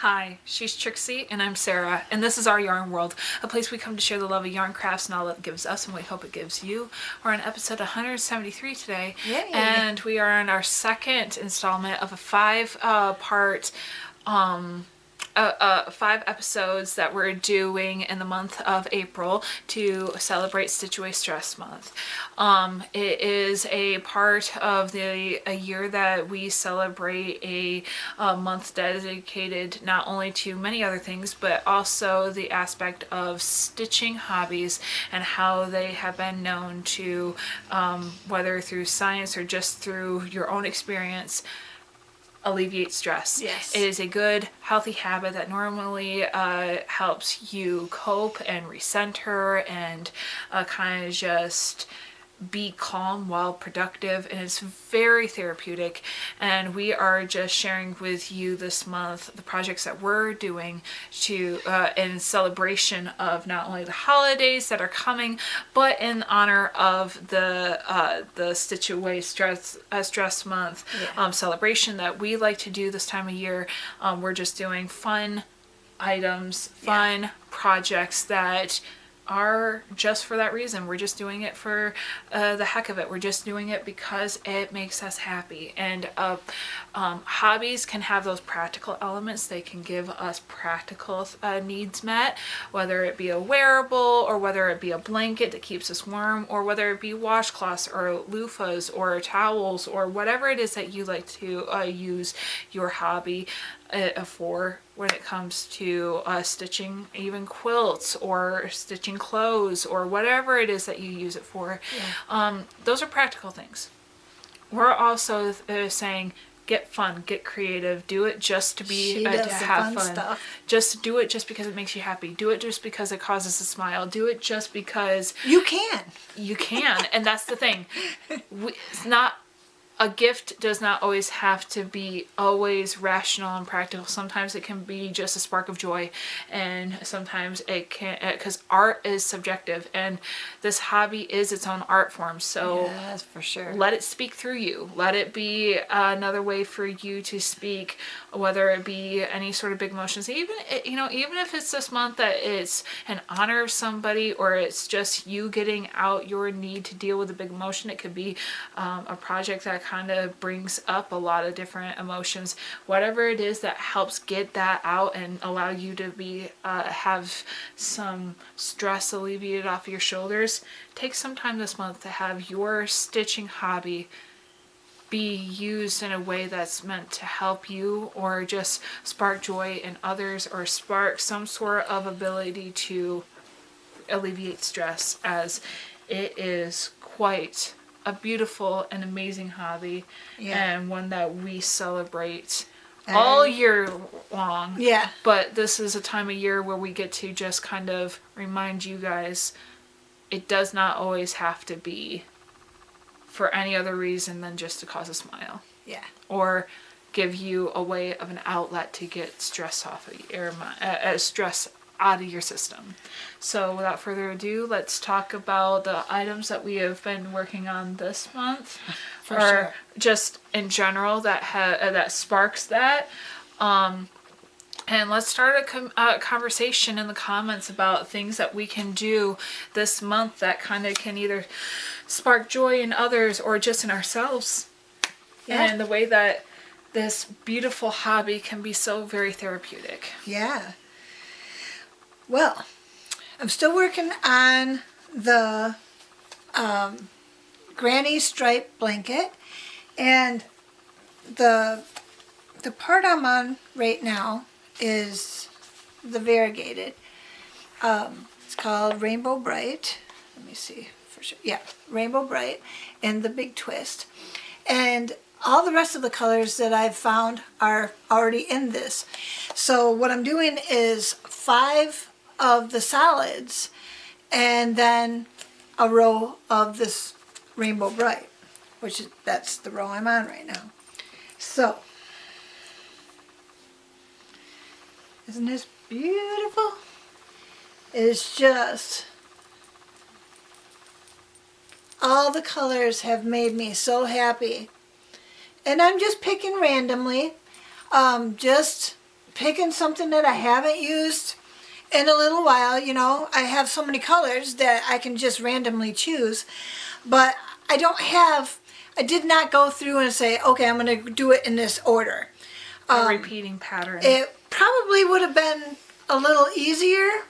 Hi, she's Trixie and I'm Sarah, and this is Our Yarn World, a place we come to share the love of yarn crafts and all that it gives us, and we hope it gives you. We're on episode 173 today, Yay. and we are on our second installment of a five episodes that we're doing in the month of April to celebrate Stitch Away Stress Month. It is a part of a year that we celebrate a month dedicated not only to many other things, but also the aspect of stitching hobbies and how they have been known to, whether through science or just through your own experience, alleviate stress. Yes. It is a good, healthy habit that normally helps you cope and recenter and kind of just be calm while productive, and it's very therapeutic. And we are just sharing with you this month the projects that we're doing to in celebration of not only the holidays that are coming, but in honor of the Stitch Away Stress Month celebration that we like to do this time of year. We're just doing fun items, fun projects that are just for that reason. We're just doing it for the heck of it. We're just doing it because it makes us happy. And hobbies can have those practical elements. They can give us practical needs met, whether it be a wearable or whether it be a blanket that keeps us warm, or whether it be washcloths or loofahs or towels or whatever it is that you like to use your hobby for when it comes to stitching even quilts or stitching clothes or whatever it is that you use it for. Those are practical things. We're also saying get fun, get creative, do it just to be to have fun stuff. Just do it just because it makes you happy. Do it just because it causes a smile. Do it just because you can. And that's the thing. It's not. A gift does not always have to be always rational and practical. Sometimes it can be just a spark of joy, and sometimes it can, because art is subjective and this hobby is its own art form. So yes, for sure. Let it speak through you. Let it be another way for you to speak, whether it be any sort of big emotions. Even if it's this month that it's in honor of somebody, or it's just you getting out your need to deal with a big emotion. It could be a project that kind of brings up a lot of different emotions. Whatever it is that helps get that out and allow you to be have some stress alleviated off your shoulders. Take some time this month to have your stitching hobby be used in a way that's meant to help you, or just spark joy in others, or spark some sort of ability to alleviate stress, as it is quite a beautiful and amazing hobby, and one that we celebrate all year long. But this is a time of year where we get to just kind of remind you guys it does not always have to be for any other reason than just to cause a smile. Or give you a way of an outlet to get stress off of your stress out of your system. So without further ado, let's talk about the items that we have been working on this month, or just in general that sparks that. And let's start a conversation in the comments about things that we can do this month that kind of can either spark joy in others or just in ourselves. And the way that this beautiful hobby can be so very therapeutic. Well, I'm still working on the granny stripe blanket, and the part I'm on right now is the variegated. It's called Rainbow Bright. Let me see for sure. Rainbow Bright and the Big Twist. And all the rest of the colors that I've found are already in this. So what I'm doing is 5 of the solids and then a row of this Rainbow Bright, that's the row I'm on right now. So isn't this beautiful? It's just, all the colors have made me so happy. And I'm just picking randomly, just picking something that I haven't used in a little while. You know, I have so many colors that I can just randomly choose, but I did not go through and say, okay, I'm going to do it in this order. A repeating pattern. It probably would have been a little easier,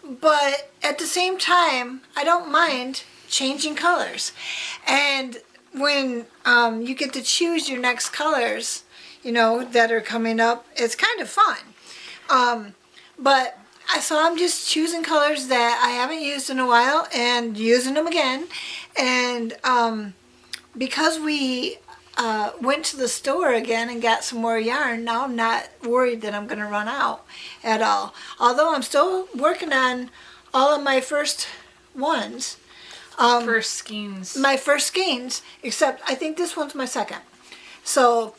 but at the same time, I don't mind changing colors. And when you get to choose your next colors, you know, that are coming up, it's kind of fun. So I'm just choosing colors that I haven't used in a while and using them again. And because we went to the store again and got some more yarn, now I'm not worried that I'm going to run out at all. Although I'm still working on all of my first ones. First skeins. My first skeins, except I think this one's my second. So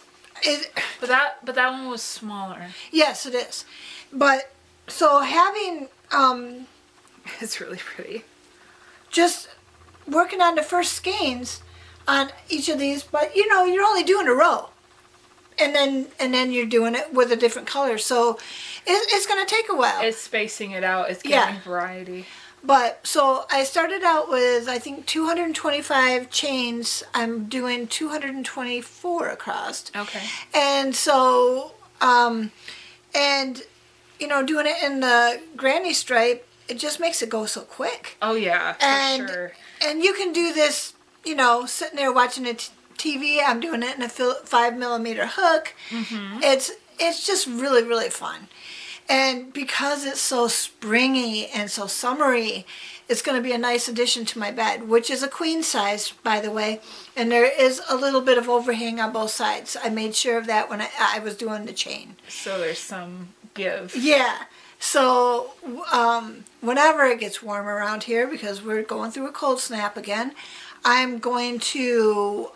But that one was smaller. yes, it is. But so having It's really pretty. just working on the first skeins on each of these, but you know, you're only doing a row. And then you're doing it with a different color. So it's going to take a while. It's spacing it out. It's giving variety. But so I started out with, I think, 225 chains. I'm doing 224 across. Okay. And so, and you know, doing it in the granny stripe, it just makes it go so quick. Oh yeah, for sure. And you can do this, you know, sitting there watching a TV. I'm doing it in a 5mm hook. Mm-hmm. It's just really, really fun. And because it's so springy and so summery, it's going to be a nice addition to my bed, which is a queen size, by the way. And there is a little bit of overhang on both sides. I made sure of that when I was doing the chain. So there's some give. Yeah. So whenever it gets warm around here, because we're going through a cold snap again, I'm going to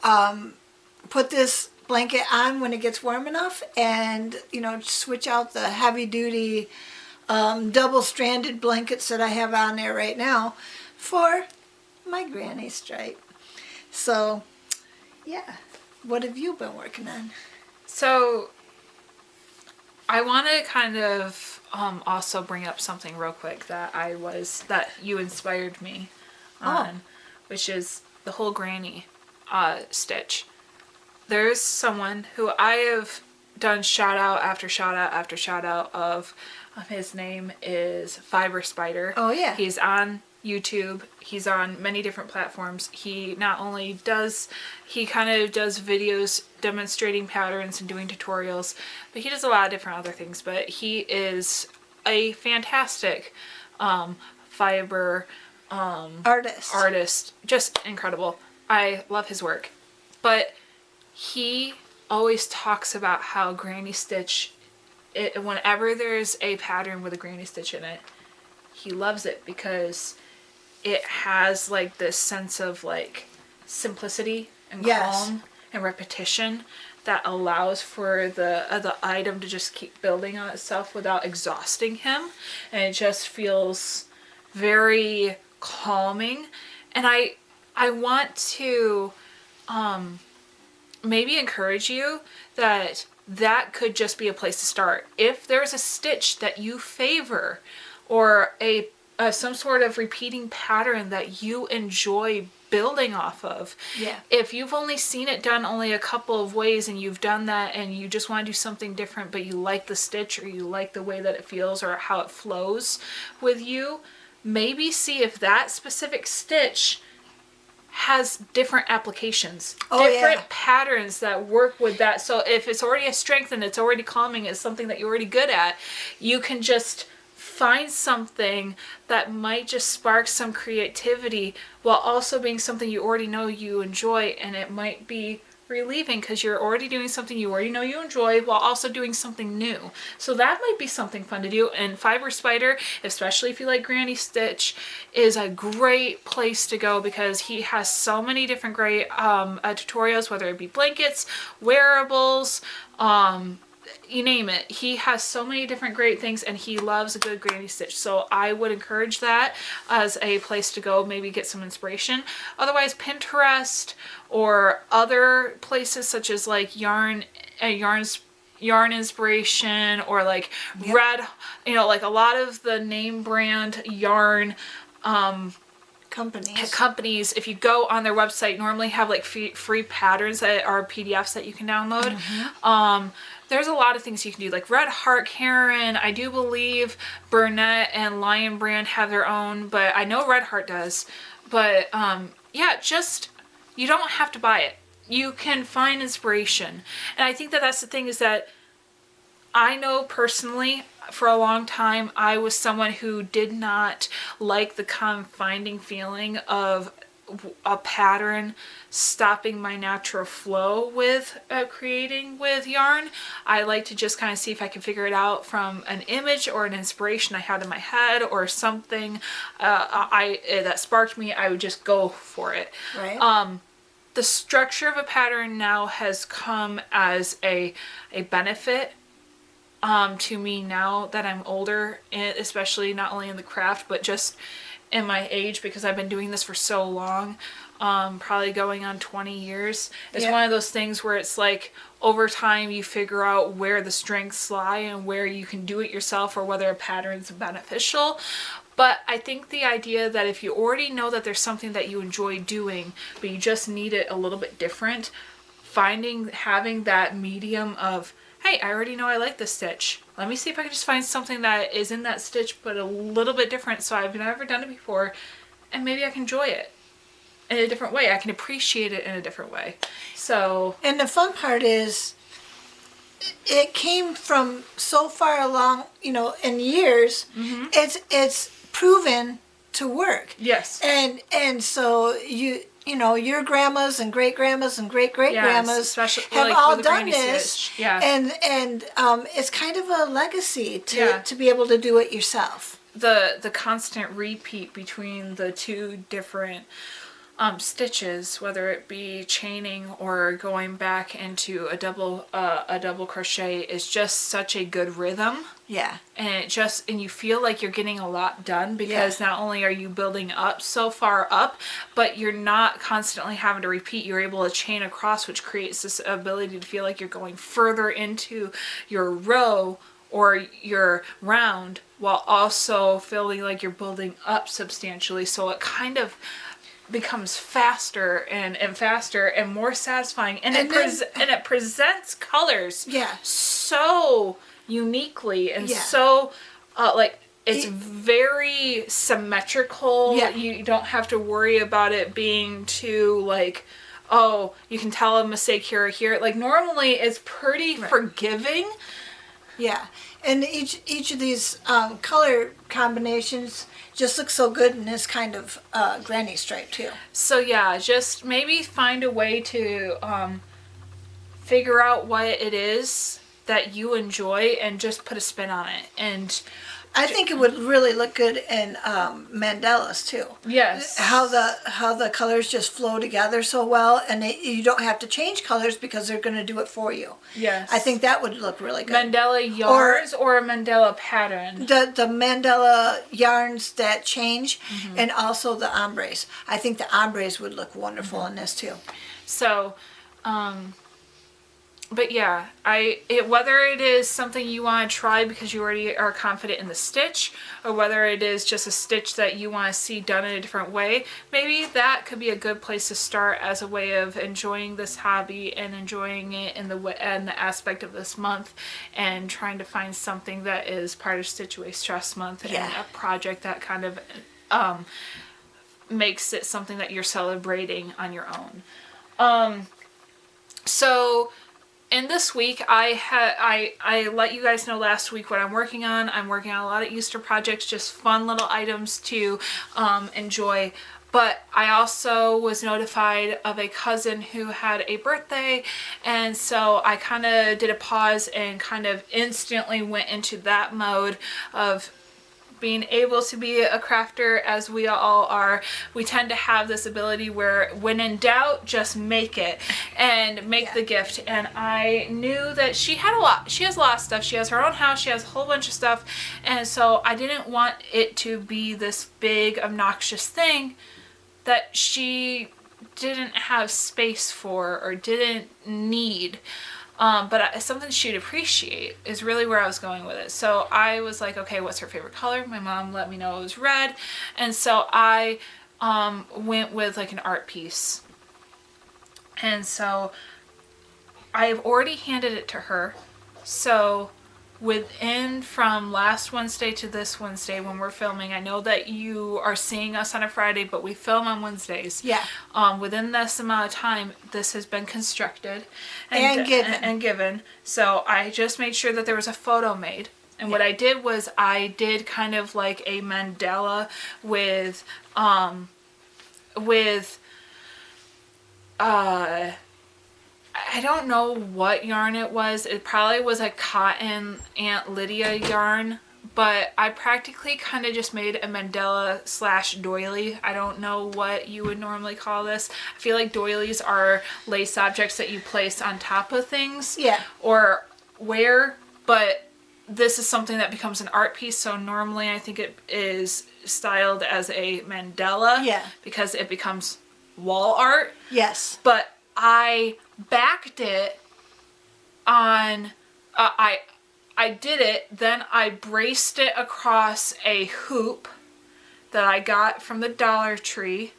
put this blanket on when it gets warm enough, and you know, switch out the heavy duty double-stranded blankets that I have on there right now for my granny stripe. So yeah, what have you been working on? So I want to kind of also bring up something real quick that you inspired me on, which is the whole granny stitch. There's someone who I have done shout out after shout out after shout out of. His name is Fiber Spider. Oh yeah. He's on YouTube. He's on many different platforms. He not only does, he kind of does videos demonstrating patterns and doing tutorials, but he does a lot of different other things. But he is a fantastic fiber artist. Just incredible. I love his work. But he always talks about how granny stitch, whenever there's a pattern with a granny stitch in it, he loves it because it has like this sense of like simplicity and calm and repetition that allows for the item to just keep building on itself without exhausting him, and it just feels very calming. And I want to maybe encourage you that could just be a place to start. If there's a stitch that you favor, or some sort of repeating pattern that you enjoy building off of. Yeah. If you've only seen it done only a couple of ways and you've done that and you just want to do something different, but you like the stitch or you like the way that it feels or how it flows with you, maybe see if that specific stitch has different applications, different patterns that work with that. So if it's already a strength and it's already calming, it's something that you're already good at, you can just find something that might just spark some creativity while also being something you already know you enjoy, and it might be relieving because you're already doing something you already know you enjoy while also doing something new. So that might be something fun to do. And Fiber Spider, especially if you like granny stitch, is a great place to go because he has so many different great tutorials, whether it be blankets, wearables, you name it. He has so many different great things, and he loves a good granny stitch. So I would encourage that as a place to go, maybe get some inspiration. Otherwise, Pinterest or other places such as like yarns, yarn inspiration, or like red, like a lot of the name brand yarn companies, if you go on their website, normally have like free patterns that are PDFs that you can download. There's a lot of things you can do, like Red Heart Karen. I do believe Burnett and Lion Brand have their own, but I know Red Heart does. But yeah, just, you don't have to buy it. You can find inspiration. And I think that that's the thing, is that I know personally, for a long time, I was someone who did not like the confining feeling of a pattern stopping my natural flow with creating with yarn. I like to just kind of see if I can figure it out from an image or an inspiration I had in my head, or something that sparked me. I would just go for it. Right. The structure of a pattern now has come as a benefit to me now that I'm older, especially not only in the craft, but just in my age, because I've been doing this for so long, probably going on 20 years. It's one of those things where it's like, over time you figure out where the strengths lie and where you can do it yourself, or whether a pattern's beneficial. But I think the idea that if you already know that there's something that you enjoy doing, but you just need it a little bit different, having that medium of, hey, I already know I like this stitch. Let me see if I can just find something that is in that stitch but a little bit different, so I've never done it before, and maybe I can enjoy it in a different way. I can appreciate it in a different way. So, and the fun part is, it came from so far along, in years. It's proven to work. yes. And so your grandmas and great grandmas and great great grandmas especially have like all with the done granny this. stitch. Yeah. And it's kind of a legacy to be able to do it yourself. The constant repeat between the two different stitches, whether it be chaining or going back into a double crochet, is just such a good rhythm. Yeah. And you feel like you're getting a lot done, because not only are you building up so far up, but you're not constantly having to repeat. You're able to chain across, which creates this ability to feel like you're going further into your row or your round, while also feeling like you're building up substantially. So it kind of becomes faster and faster and more satisfying, and it presents colors so uniquely and so it's very symmetrical. You don't have to worry about it being too like, oh, you can tell a mistake here or here. Like, normally it's pretty forgiving. Yeah, and each of these color combinations just looks so good in this kind of granny stripe too. So yeah, just maybe find a way to figure out what it is that you enjoy and just put a spin on it. And I think it would really look good in mandalas too. Yes. How the colors just flow together so well, and you don't have to change colors because they're going to do it for you. Yes. I think that would look really good. Mandala yarns or a mandala pattern. The mandala yarns that change, and also the ombres. I think the ombres would look wonderful in this too. So, but yeah, whether it is something you want to try because you already are confident in the stitch, or whether it is just a stitch that you want to see done in a different way, maybe that could be a good place to start as a way of enjoying this hobby and enjoying it in the aspect of this month, and trying to find something that is part of Stitch Away Stress Month and a project that kind of makes it something that you're celebrating on your own. So in this week, I let you guys know last week what I'm working on. I'm working on a lot of Easter projects, just fun little items to enjoy. But I also was notified of a cousin who had a birthday, and so I kind of did a pause and kind of instantly went into that mode of being able to be a crafter, as we all are. We tend to have this ability where, when in doubt, just make it and make the gift. And I knew that she has a lot of stuff. She has her own house, she has a whole bunch of stuff, and so I didn't want it to be this big obnoxious thing that she didn't have space for or didn't need. But something she'd appreciate is really where I was going with it. So I was like, okay, what's her favorite color? My mom let me know it was red. And so I went with like an art piece. And so I've already handed it to her. So within from last Wednesday to this Wednesday when we're filming, I know that you are seeing us on a Friday, but we film on Wednesdays. Yeah. Within this amount of time, this has been constructed And given. And given. So I just made sure that there was a photo made. And what I did was I did kind of like a mandala with I don't know what yarn it was. It probably was a cotton Aunt Lydia yarn, but I practically kind of just made a mandala / doily. I don't know what you would normally call this. I feel like doilies are lace objects that you place on top of things. Yeah. Or wear, but this is something that becomes an art piece. So normally I think it is styled as a mandala. Yeah. Because it becomes wall art. Yes. But I backed it on, I did it, then I braced it across a hoop that I got from the Dollar Tree.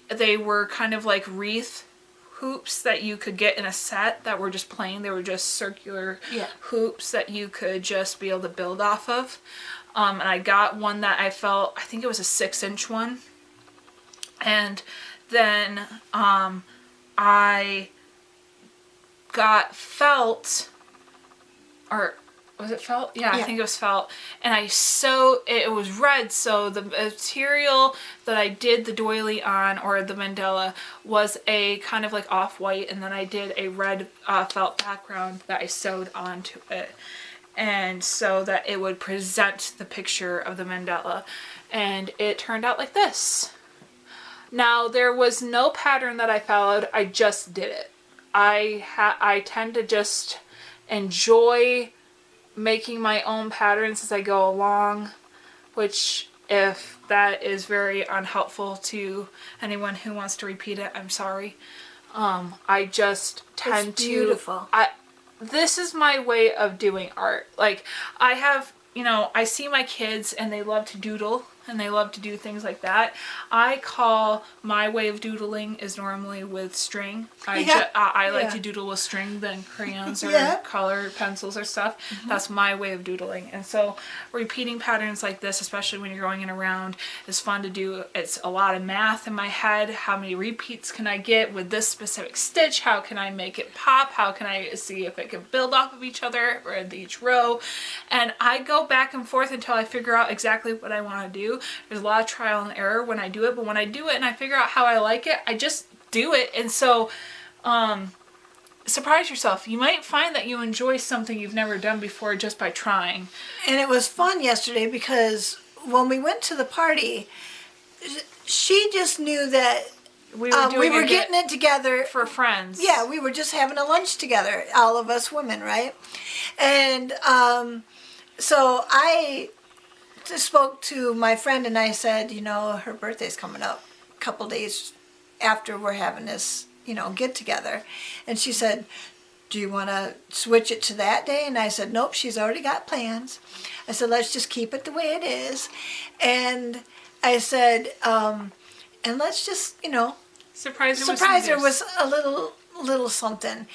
They were kind of like wreath hoops that you could get in a set that were just plain. They were just circular hoops that you could just be able to build off of. And I got one that I think it was a 6-inch one. And then I got felt, or was it felt? Yeah, I think it was felt. And it was red, so the material that I did the doily on, or the mandala, was a kind of like off-white, and then I did a red felt background that I sewed onto it. And so that it would present the picture of the mandala. And it turned out like this. Now, there was no pattern that I followed. I just did it. I tend to just enjoy making my own patterns as I go along, which, if that is very unhelpful to anyone who wants to repeat it, I'm sorry. I just tend to... beautiful. This is my way of doing art. Like, I have, I see my kids and they love to doodle and they love to do things like that. I call my way of doodling is normally with string. I like to doodle with string than crayons or color pencils or stuff. Mm-hmm. That's my way of doodling. And so repeating patterns like this, especially when you're going in around, is fun to do. It's a lot of math in my head. How many repeats can I get with this specific stitch? How can I make it pop? How can I see if it can build off of each other or each row? And I go back and forth until I figure out exactly what I want to do. There's a lot of trial and error when I do it, but when I do it and I figure out how I like it, I just do it. And so, surprise yourself. You might find that you enjoy something you've never done before just by trying. And it was fun yesterday because when we went to the party, she just knew that we were getting it together for friends. Yeah, we were just having a lunch together, all of us women, right? And so I just spoke to my friend and I said, her birthday's coming up a couple days after we're having this, get together. And she said, do you want to switch it to that day? And I said, nope, she's already got plans. I said, let's just keep it the way it is. And I said, and let's just, surprise her with a little something.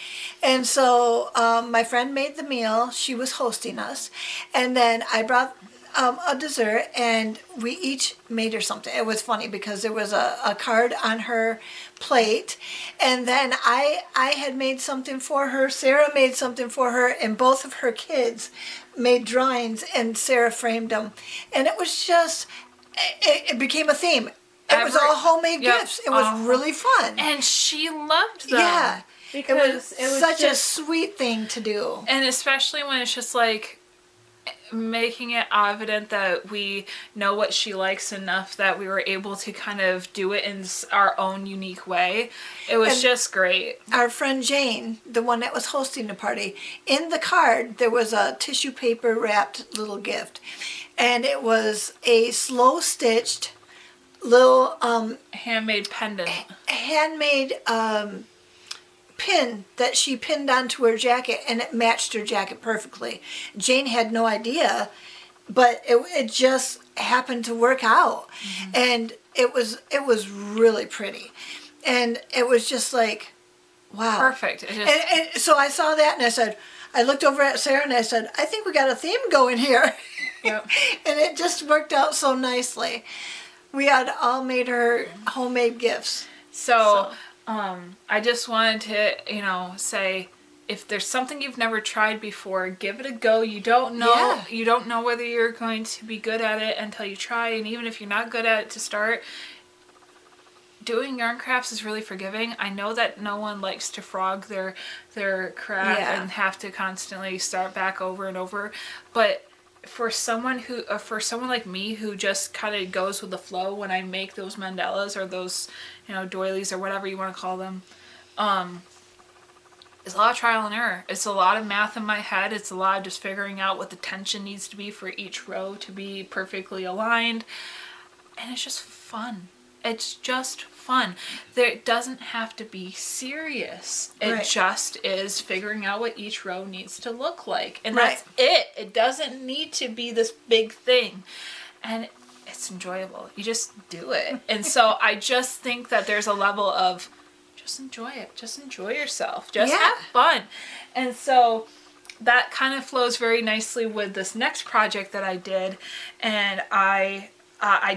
And so my friend made the meal. She was hosting us. And then I brought a dessert, and we each made her something. It was funny because there was a card on her plate, and then I had made something for her. Sarah made something for her, and both of her kids made drawings, and Sarah framed them. And it was just, it became a theme. It was all homemade gifts. It was really fun. And she loved them. Yeah. Because it was such a sweet thing to do. And especially when it's just like making it evident that we know what she likes enough that we were able to kind of do it in our own unique way. It was just great. Our friend Jane, the one that was hosting the party, in the card there was a tissue paper wrapped little gift. And it was a slow stitched little handmade pendant. Handmade pin that she pinned onto her jacket, and it matched her jacket perfectly. Jane had no idea, but it just happened to work out. And it was really pretty. And it was just like, wow. Perfect. And so I saw that, and I looked over at Sarah and I said, I think we got a theme going here. Yep. And it just worked out so nicely. We had all made her homemade gifts. So I just wanted to, say, if there's something you've never tried before, give it a go. You don't know. Yeah. You don't know whether you're going to be good at it until you try. And even if you're not good at it to start, doing yarn crafts is really forgiving. I know that no one likes to frog their craft and have to constantly start back over and over, but for someone like me who just kind of goes with the flow when I make those mandalas or those, doilies or whatever you want to call them, it's a lot of trial and error. It's a lot of math in my head. It's a lot of just figuring out what the tension needs to be for each row to be perfectly aligned, and it's just fun. It's just fun. It doesn't have to be serious. It just is figuring out what each row needs to look like. And that's it. It doesn't need to be this big thing. And it's enjoyable. You just do it. And so I just think that there's a level of just enjoy it. Just enjoy yourself. Just have fun. And so that kind of flows very nicely with this next project that I did. And I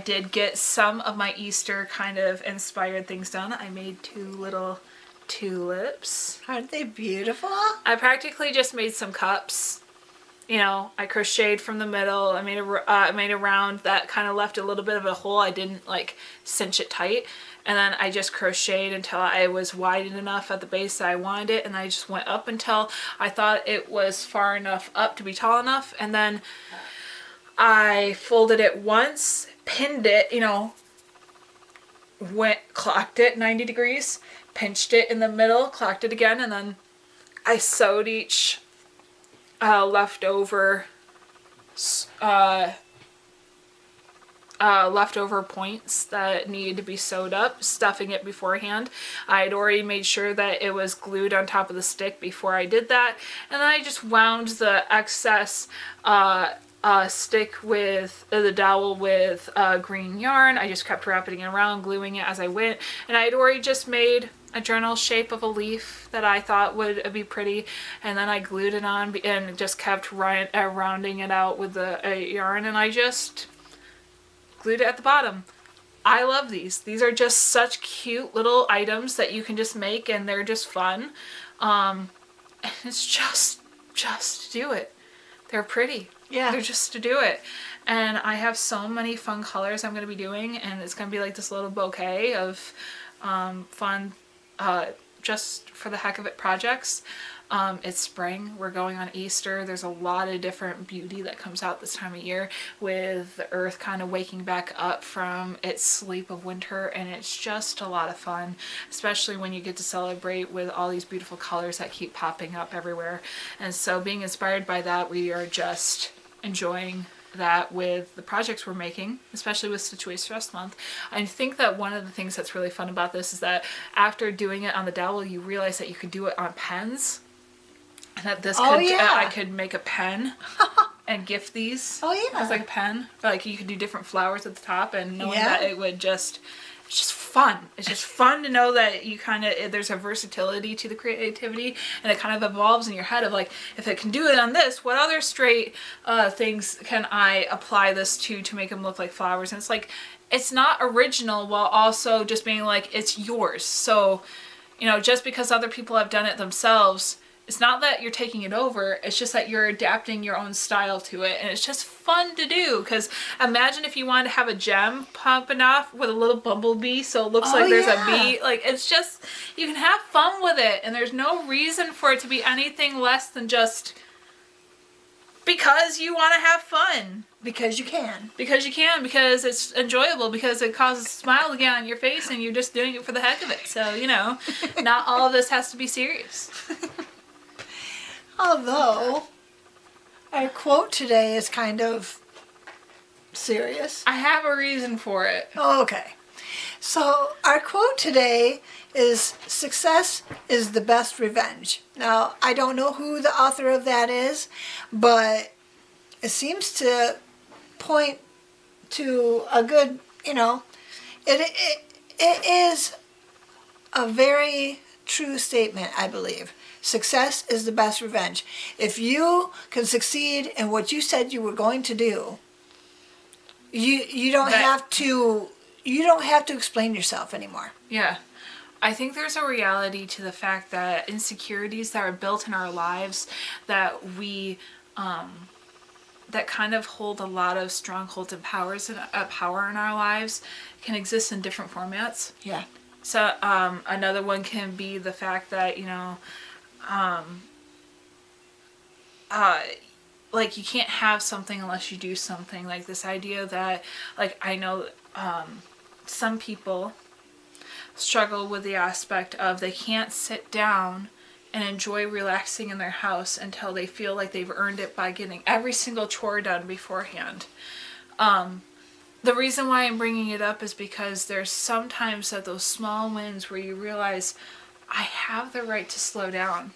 did get some of my Easter kind of inspired things done. I made 2 little tulips. Aren't they beautiful? I practically just made some cups. I crocheted from the middle. I made a round that kind of left a little bit of a hole. I didn't cinch it tight. And then I just crocheted until I was wide enough at the base that I wanted it. And I just went up until I thought it was far enough up to be tall enough. And then I folded it once, pinned it, clocked it 90 degrees, pinched it in the middle, clocked it again, and then I sewed each leftover points that needed to be sewed up, stuffing it beforehand. I had already made sure that it was glued on top of the stick before I did that, and then I just wound the excess stick with the dowel with green yarn. I just kept wrapping it around, gluing it as I went, and I had already just made a journal shape of a leaf that I thought would be pretty, and then I glued it on and just kept rounding it out with the yarn, and I just glued it at the bottom. I love these. These are just such cute little items that you can just make, and they're just fun. And it's just to do it. They're pretty. Yeah. They're just to do it. And I have so many fun colors I'm going to be doing, and it's going to be like this little bouquet of fun, just for the heck of it projects. It's spring. We're going on Easter. There's a lot of different beauty that comes out this time of year with the earth kind of waking back up from its sleep of winter, and it's just a lot of fun, especially when you get to celebrate with all these beautiful colors that keep popping up everywhere. And so being inspired by that, we are just enjoying that with the projects we're making, especially with Stitch Away Stress Month. I think that one of the things that's really fun about this is that after doing it on the dowel, you realize that you could do it on pens. That I could make a pen and gift these. Oh yeah, as like a pen. Like you could do different flowers at the top, and knowing that it would it's just fun. It's just fun to know that you there's a versatility to the creativity, and it kind of evolves in your head of like, if it can do it on this, what other straight things can I apply this to make them look like flowers? And it's like, it's not original while also just being like, it's yours. So, just because other people have done it themselves, it's not that you're taking it over, it's just that you're adapting your own style to it, and it's just fun to do. Because imagine if you wanted to have a gem popping off with a little bumblebee so it looks like there's a bee. Like, it's just, you can have fun with it, and there's no reason for it to be anything less than just because you want to have fun. Because you can. Because because it's enjoyable, because it causes a smile to get on your face, and you're just doing it for the heck of it. So, not all of this has to be serious. Although, our quote today is kind of serious. I have a reason for it. Oh, okay. So our quote today is success is the best revenge. Now, I don't know who the author of that is, but it seems to point to a good, it is a very true statement, I believe. Success is the best revenge. If you can succeed in what you said you were going to do, you don't have to explain yourself anymore. Yeah. I think there's a reality to the fact that insecurities that are built in our lives that we that kind of hold a lot of strongholds and power in our lives can exist in different formats. Yeah. So another one can be the fact that like you can't have something unless you do something. Like this idea that, like, I know some people struggle with the aspect of they can't sit down and enjoy relaxing in their house until they feel like they've earned it by getting every single chore done beforehand. The reason why I'm bringing it up is because there's sometimes that those small wins where you realize I have the right to slow down.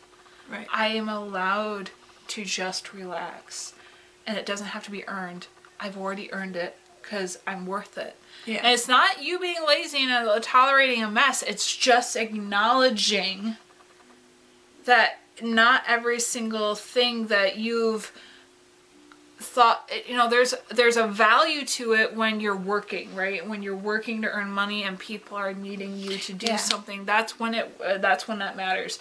Right. I am allowed to just relax. And it doesn't have to be earned. I've already earned it because I'm worth it. Yeah. And it's not you being lazy and tolerating a mess. It's just acknowledging that not every single thing that you've thought, there's a value to it when you're working, right? When you're working to earn money and people are needing you to do something, that's when that matters.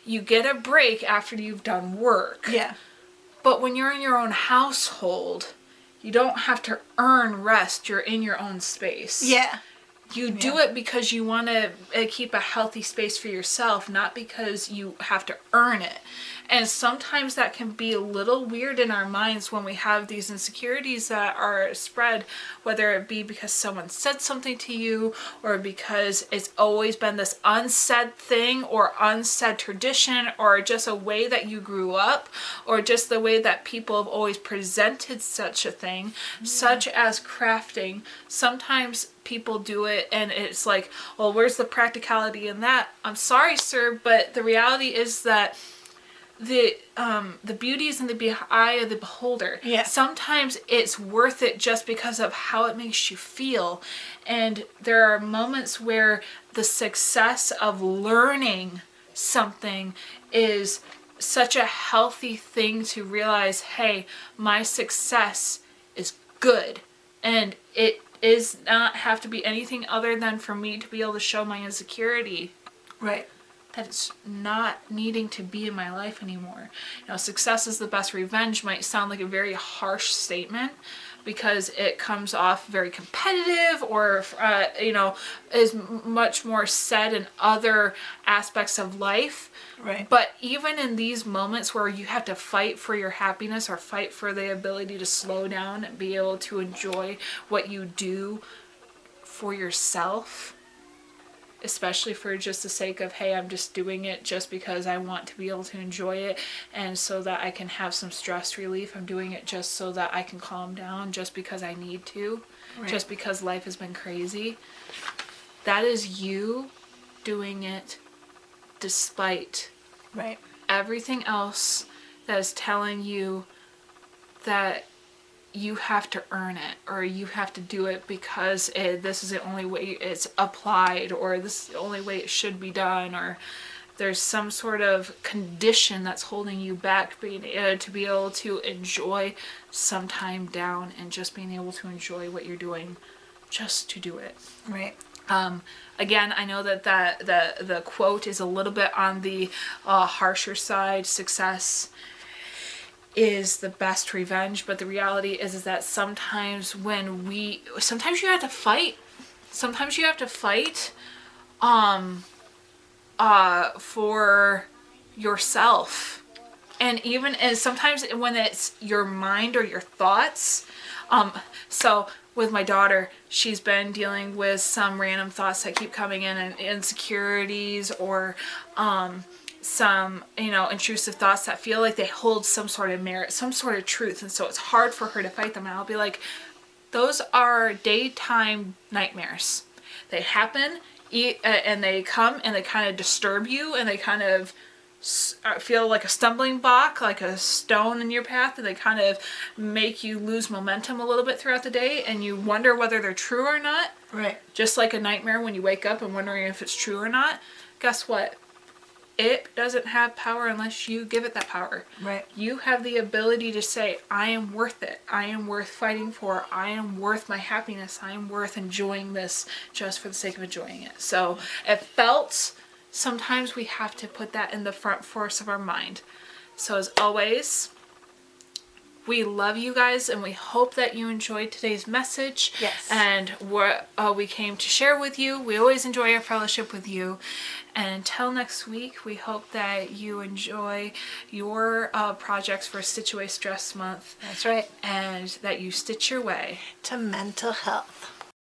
You get a break after you've done work. Yeah. But when you're in your own household, you don't have to earn rest. You're in your own space. Yeah. You do it because you want to keep a healthy space for yourself, not because you have to earn it. And sometimes that can be a little weird in our minds when we have these insecurities that are spread, whether it be because someone said something to you or because it's always been this unsaid thing or unsaid tradition or just a way that you grew up or just the way that people have always presented such a thing, such as crafting. Sometimes people do it and it's like, well, where's the practicality in that? I'm sorry, sir, but the reality is that the beauty is in the eye of the beholder. Yeah. Sometimes it's worth it just because of how it makes you feel. And there are moments where the success of learning something is such a healthy thing to realize, hey, my success is good. And it is not have to be anything other than for me to be able to show my insecurity. Right. That it's not needing to be in my life anymore. Success is the best revenge might sound like a very harsh statement because it comes off very competitive or, is much more said in other aspects of life. Right. But even in these moments where you have to fight for your happiness or fight for the ability to slow down and be able to enjoy what you do for yourself, especially for just the sake of, hey, I'm just doing it just because I want to be able to enjoy it and so that I can have some stress relief. I'm doing it just so that I can calm down just because I need to, just because life has been crazy. That is you doing it despite everything else that is telling you that you have to earn it or you have to do it because this is the only way it's applied or this is the only way it should be done or there's some sort of condition that's holding you back to be able to enjoy some time down and just being able to enjoy what you're doing just to do it. Right. Again, I know that the quote is a little bit on the harsher side. Success is the best revenge, but the reality is that sometimes you have to fight. Sometimes you have to fight for yourself. And even as sometimes when it's your mind or your thoughts, so with my daughter, she's been dealing with some random thoughts that keep coming in and insecurities or some, intrusive thoughts that feel like they hold some sort of merit, some sort of truth. And so it's hard for her to fight them. And I'll be like, those are daytime nightmares. They happen, and they come and they kind of disturb you, and they kind of feel like a stumbling block, like a stone in your path, and they kind of make you lose momentum a little bit throughout the day, and you wonder whether they're true or not. Right. Just like a nightmare when you wake up and wondering if it's true or not. Guess what? It doesn't have power unless you give it that power. Right. You have the ability to say, I am worth it. I am worth fighting for. I am worth my happiness. I am worth enjoying this just for the sake of enjoying it. So it felt, sometimes we have to put that in the front force of our mind. So as always, we love you guys, and we hope that you enjoyed today's message. Yes. And what we came to share with you. We always enjoy our fellowship with you. And until next week, we hope that you enjoy your projects for Stitch Away Stress Month. That's right. And that you stitch your way To mental health.